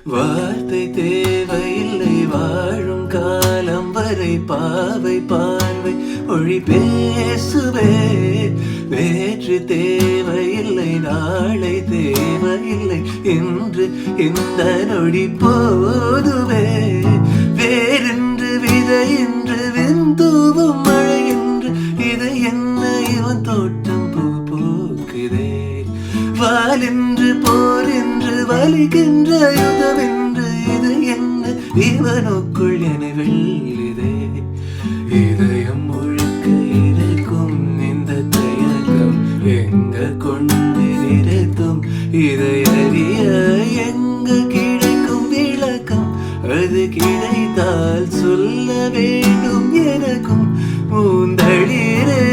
வார்த்தை தேவையில்லை வாழும் காலம் வரை பாவை பார்வை மொழி பேசுவே. வேற்று தேவையில்லை நாளை தேவையில்லை இன்று இந்த நொடி போதுவே. வேறென்று விதை என்று வெந்தூவும் மழை என்று இது என்ன இவன் தோட்டம் பூ பூக்குதே. வால் என்று போர் என்று வலிக்கின்ற யுதவென்று இது என்ன இவனுக்குள் என வெள்ளிதே. இதயம் முழுக்க இருக்கும் இந்த தயக்கம் எங்க கொண்டு நிறுத்தும்? இதை அறிய எங்க கிடைக்கும் விளக்கம்? அது கிடைத்தால் சொல்ல வேண்டும் எனக்கும். மூந்தளிரே